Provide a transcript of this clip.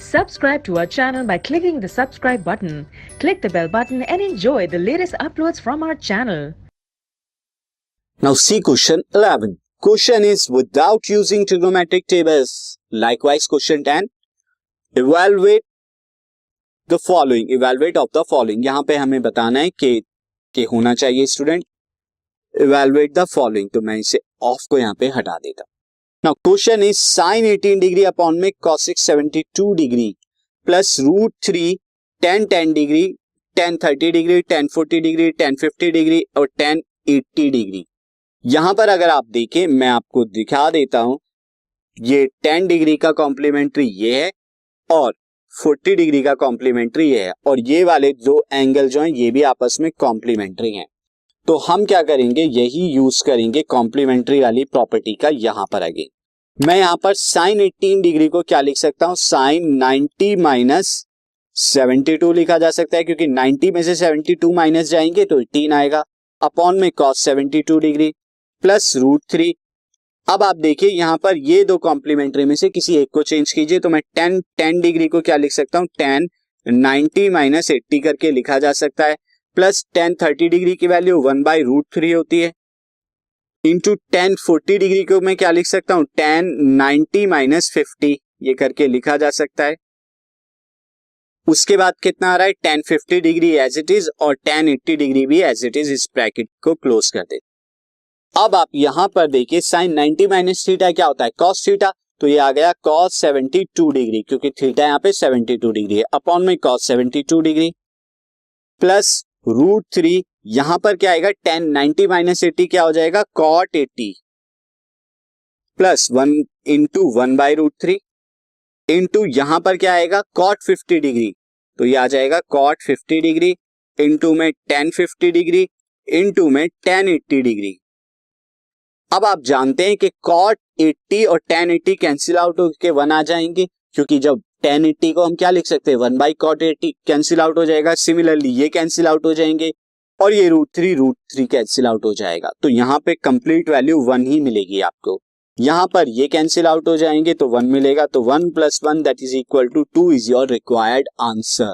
Subscribe to our channel by clicking the subscribe button. Click the bell button and enjoy the latest uploads from our channel. Now see question 11. Question is without using trigonometric tables. Likewise question 10. Evaluate the following. Evaluate of the following. यहाँ पे हमें बताना है कि होना चाहिए student evaluate the following. तो मैं इसे ऑफ को यहाँ पे हटा देता हूँ. Now question is sin 18 degree upon में cosec 72 डिग्री plus root 3 tan degree, tan 30 degree, tan 40 degree, tan 50 degree और tan 80 डिग्री. यहां पर अगर आप देखें, मैं आपको दिखा देता हूं, ये 10 डिग्री का कॉम्प्लीमेंट्री ये है और 40 डिग्री का कॉम्प्लीमेंट्री ये है और ये वाले दो एंगल जो हैं ये भी आपस में कॉम्प्लीमेंट्री हैं. तो हम क्या करेंगे, यही यूज करेंगे कॉम्प्लीमेंट्री वाली प्रॉपर्टी का. यहां पर आगे मैं यहां पर साइन 18 डिग्री को क्या लिख सकता हूं, साइन 90 माइनस 72 लिखा जा सकता है क्योंकि 90 में से 72 माइनस जाएंगे तो 18 आएगा अपॉन में cos 72 डिग्री प्लस रूट 3. अब आप देखिए यहां पर ये दो कॉम्प्लीमेंट्री में से किसी एक को चेंज कीजिए तो मैं 10 डिग्री को क्या लिख सकता हूं, tan 90 माइनस 80 करके लिखा जा सकता है प्लस tan 30 डिग्री की वैल्यू 1/√3 होती है इंटू tan 40 डिग्री को मैं क्या लिख सकता हूं, tan 90 माइनस 50 ये करके लिखा जा सकता है. उसके बाद कितना आ रहा है, tan 50 degree as it is और tan 80 डिग्री भी एज इट इज. इस ब्रैकेट को क्लोज कर दे. अब आप यहां पर देखिए sin 90 माइनस थीटा क्या होता है, cos थीटा. तो ये आ गया cos 72 डिग्री क्योंकि थीटा यहाँ पे 72 डिग्री है अपॉन में cos 72 डिग्री प्लस रूट 3. यहां पर क्या आएगा, tan 90 माइनस 80 क्या हो जाएगा, cot 80 प्लस 1 इंटू 1/√3 इंटू यहां पर क्या आएगा, cot 50 डिग्री. तो ये आ जाएगा cot 50 डिग्री इंटू में tan 50 डिग्री इंटू में tan 80 डिग्री. अब आप जानते हैं कि cot 80 और tan 80 कैंसिल आउट होकर 1 आ जाएंगे क्योंकि जब tan 80 को हम क्या लिख सकते हैं, 1/cot 80 कैंसिल आउट हो जाएगा. सिमिलरली ये कैंसिल आउट हो जाएंगे और ये रूट 3 कैंसिल आउट हो जाएगा. तो यहाँ पे कंप्लीट वैल्यू 1 ही मिलेगी आपको. यहां पर ये कैंसिल आउट हो जाएंगे तो 1 मिलेगा. तो 1 + 1 that is equal to 2 is your required answer.